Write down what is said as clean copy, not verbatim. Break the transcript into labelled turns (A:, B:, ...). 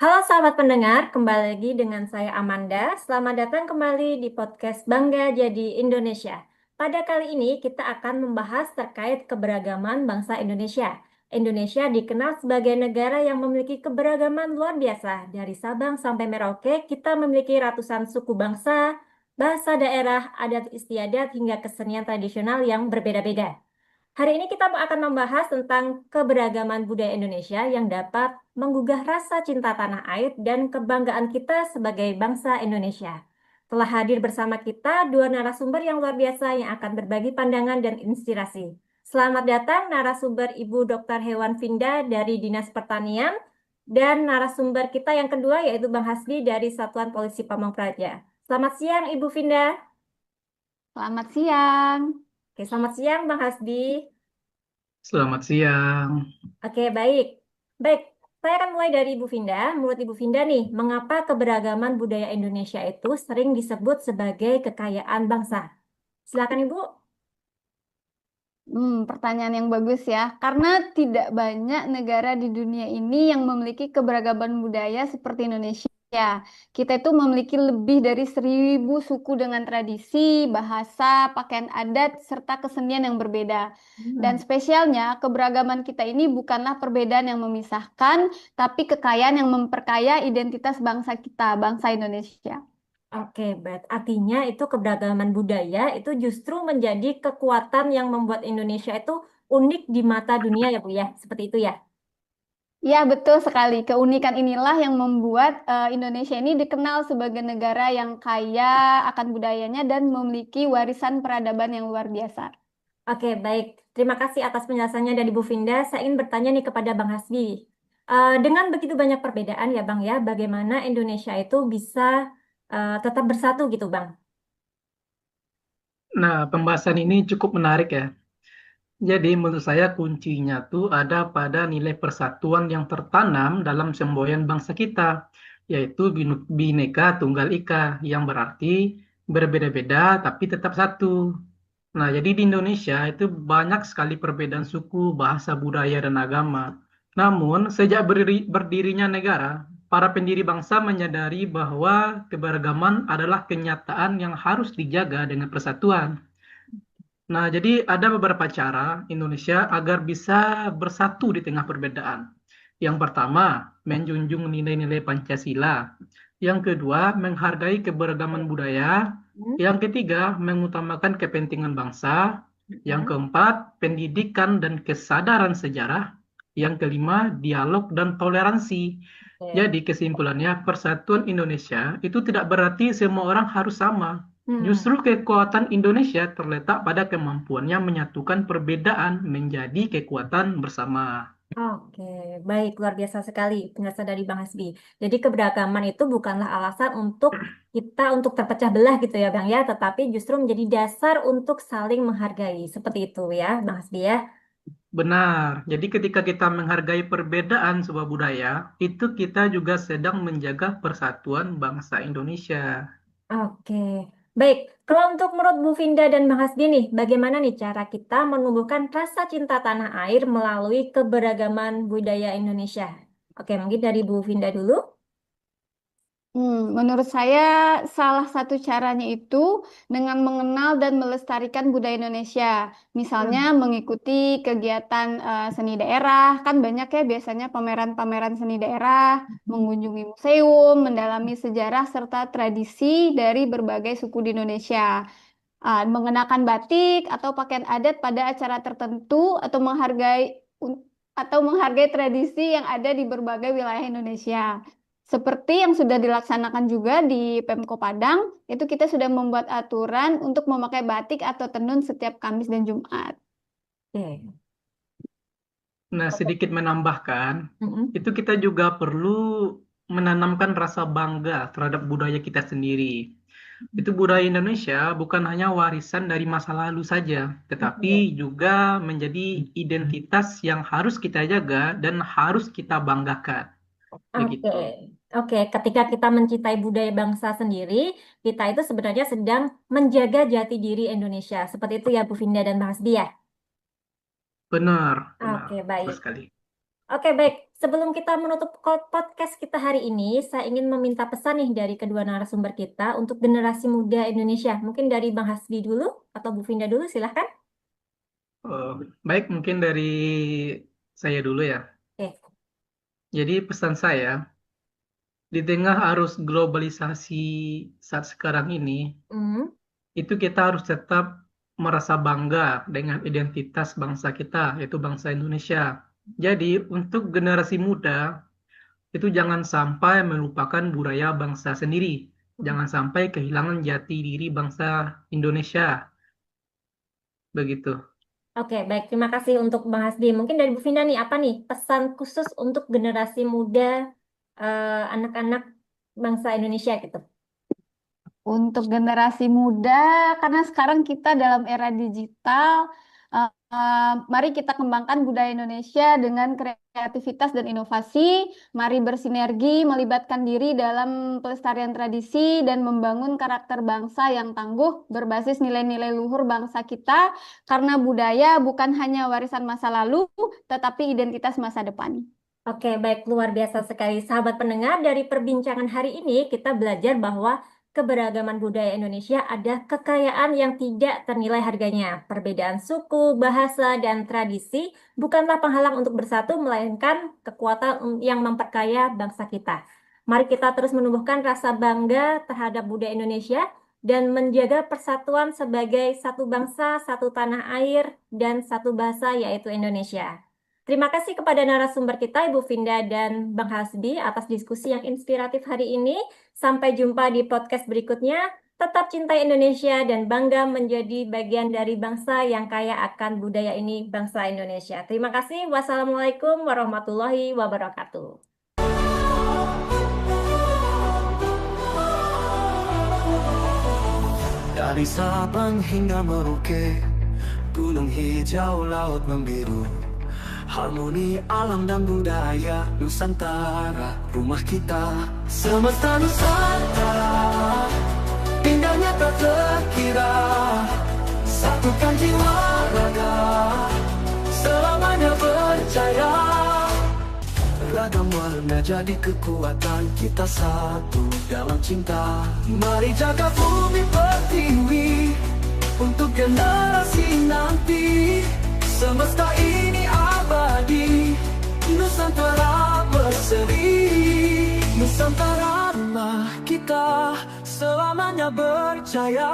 A: Halo sahabat pendengar, kembali lagi dengan saya Amanda. Selamat datang kembali di podcast Bangga Jadi Indonesia. Pada kali ini kita akan membahas terkait keberagaman bangsa Indonesia. Indonesia dikenal sebagai negara yang memiliki keberagaman luar biasa. Dari Sabang sampai Merauke, kita memiliki ratusan suku bangsa, bahasa daerah, adat istiadat, hingga kesenian tradisional yang berbeda-beda. Hari ini kita akan membahas tentang keberagaman budaya Indonesia yang dapat menggugah rasa cinta tanah air dan kebanggaan kita sebagai bangsa Indonesia. Telah hadir bersama kita dua narasumber yang luar biasa yang akan berbagi pandangan dan inspirasi. Selamat datang narasumber Ibu Dr. Hewan Vinda dari Dinas Pertanian dan narasumber kita yang kedua yaitu Bang Hasbi dari Satuan Polisi Pamong Praja. Selamat siang Ibu Vinda.
B: Selamat siang.
A: Oke, selamat siang Bang Hasbi.
C: Selamat siang.
A: Oke, baik. Baik, saya akan mulai dari Ibu Vinda. Menurut Ibu Vinda nih, mengapa keberagaman budaya Indonesia itu sering disebut sebagai kekayaan bangsa? Silakan Ibu.
B: Pertanyaan yang bagus ya. Karena tidak banyak negara di dunia ini yang memiliki keberagaman budaya seperti Indonesia. Kita itu memiliki lebih dari 1.000 suku dengan tradisi, bahasa, pakaian adat, serta kesenian yang berbeda. Dan
A: Hmm.
B: spesialnya, keberagaman kita ini bukanlah perbedaan yang memisahkan, tapi kekayaan yang memperkaya identitas bangsa kita, bangsa Indonesia.
A: Oke, artinya itu keberagaman budaya itu justru menjadi kekuatan yang membuat Indonesia itu unik di mata dunia ya Bu ya, seperti itu ya.
B: Ya, betul sekali. Keunikan inilah yang membuat Indonesia ini dikenal sebagai negara yang kaya akan budayanya dan memiliki warisan peradaban yang luar biasa.
A: Oke, baik. Terima kasih atas penjelasannya dari Bu Vinda. Saya ingin bertanya nih kepada Bang Hasbi. Dengan begitu banyak perbedaan ya Bang ya, bagaimana Indonesia itu bisa tetap bersatu gitu Bang?
C: Nah, pembahasan ini cukup menarik ya. Jadi menurut saya kuncinya tuh ada pada nilai persatuan yang tertanam dalam semboyan bangsa kita, yaitu Bhinneka Tunggal Ika, yang berarti berbeda-beda tapi tetap satu. Nah, jadi di Indonesia itu banyak sekali perbedaan suku, bahasa, budaya, dan agama. Namun, sejak berdirinya negara, para pendiri bangsa menyadari bahwa keberagaman adalah kenyataan yang harus dijaga dengan persatuan. Nah, jadi ada beberapa cara Indonesia agar bisa bersatu di tengah perbedaan. Yang pertama, menjunjung nilai-nilai Pancasila. Yang kedua, menghargai keberagaman budaya.
A: Hmm.
C: Yang ketiga, mengutamakan kepentingan bangsa. Yang
A: Hmm.
C: keempat, pendidikan dan kesadaran sejarah. Yang kelima, dialog dan toleransi.
A: Oke.
C: Jadi kesimpulannya, persatuan Indonesia itu tidak berarti semua orang harus sama.
A: Hmm.
C: Justru kekuatan Indonesia terletak pada kemampuannya menyatukan perbedaan menjadi kekuatan bersama.
A: Oke, baik, luar biasa sekali penjelasan dari Bang Hasbi. Jadi keberagaman itu bukanlah alasan untuk kita untuk terpecah belah gitu ya Bang ya, tetapi justru menjadi dasar untuk saling menghargai. Seperti itu ya Bang Hasbi ya.
C: Benar. Jadi ketika kita menghargai perbedaan sebuah budaya, itu kita juga sedang menjaga persatuan bangsa Indonesia.
A: Oke, baik. Kalau untuk menurut Bu Vinda dan Bang Hasbi nih, bagaimana nih cara kita menumbuhkan rasa cinta tanah air melalui keberagaman budaya Indonesia? Oke, mungkin dari Bu Vinda dulu.
B: Menurut saya salah satu caranya itu dengan mengenal dan melestarikan budaya Indonesia. Misalnya
A: Hmm.
B: mengikuti kegiatan seni daerah, kan banyak ya biasanya pameran-pameran seni daerah, mengunjungi museum, mendalami sejarah serta tradisi dari berbagai suku di Indonesia. Mengenakan batik atau pakaian adat pada acara tertentu atau menghargai tradisi yang ada di berbagai wilayah Indonesia. Seperti yang sudah dilaksanakan juga di Pemko Padang, itu kita sudah membuat aturan untuk memakai batik atau tenun setiap Kamis dan Jumat.
A: Oke.
C: Nah, sedikit menambahkan,
A: Mm-mm.
C: itu kita juga perlu menanamkan rasa bangga terhadap budaya kita sendiri. Itu budaya Indonesia bukan hanya warisan dari masa lalu saja, tetapi
A: Oke.
C: juga menjadi identitas yang harus kita jaga dan harus kita banggakan.
A: Oke,
C: Begitu.
A: oke. Ketika kita mencintai budaya bangsa sendiri, kita itu sebenarnya sedang menjaga jati diri Indonesia. Seperti itu ya Bu Vinda dan Bang Hasbi ya.
C: Benar, benar.
A: Oke,
C: Betul
A: baik.
C: sekali.
A: Oke, baik. Sebelum kita menutup podcast kita hari ini, saya ingin meminta pesan nih dari kedua narasumber kita untuk generasi muda Indonesia. Mungkin dari Bang Hasbi dulu atau Bu Vinda dulu, silahkan.
C: Baik, mungkin dari saya dulu ya.
A: Oke.
C: Jadi pesan saya, di tengah arus globalisasi saat sekarang ini,
A: Hmm.
C: itu kita harus tetap merasa bangga dengan identitas bangsa kita, yaitu bangsa Indonesia. Jadi untuk generasi muda, itu jangan sampai melupakan budaya bangsa sendiri. Jangan sampai kehilangan jati diri bangsa Indonesia. Begitu.
A: Oke, baik. Terima kasih untuk Bang Hasbi. Mungkin dari Bu Vinda nih, apa nih pesan khusus untuk generasi muda, anak-anak bangsa Indonesia gitu?
B: Untuk generasi muda, karena sekarang kita dalam era digital, mari kita kembangkan budaya Indonesia dengan kreativitas dan inovasi. Mari bersinergi, melibatkan diri dalam pelestarian tradisi dan membangun karakter bangsa yang tangguh berbasis nilai-nilai luhur bangsa kita. Karena budaya bukan hanya warisan masa lalu, tetapi identitas masa depan.
A: Oke, baik. Luar biasa sekali. Sahabat pendengar, dari perbincangan hari ini kita belajar bahwa keberagaman budaya Indonesia ada kekayaan yang tidak ternilai harganya. Perbedaan suku, bahasa, dan tradisi bukanlah penghalang untuk bersatu, melainkan kekuatan yang memperkaya bangsa kita. Mari kita terus menumbuhkan rasa bangga terhadap budaya Indonesia dan menjaga persatuan sebagai satu bangsa, satu tanah air, dan satu bahasa, yaitu Indonesia. Terima kasih kepada narasumber kita, Ibu Vinda dan Bang Hasbi, atas diskusi yang inspiratif hari ini. Sampai jumpa di podcast berikutnya. Tetap cintai Indonesia dan bangga menjadi bagian dari bangsa yang kaya akan budaya ini, bangsa Indonesia. Terima kasih. Wassalamualaikum warahmatullahi wabarakatuh.
D: Dari Sabang hingga Merauke, gunung hijau, laut membiru, harmoni alam dan budaya Nusantara, rumah kita. Semesta Nusantara, indahnya tak terkira. Satukan jiwa raga, selamanya percaya. Ragam warna jadi kekuatan, kita satu dalam cinta. Mari jaga bumi pertiwi untuk generasi nanti. Semesta ini abadi, Nusantara berseri. Nusantara rumah kita, selamanya berjaya.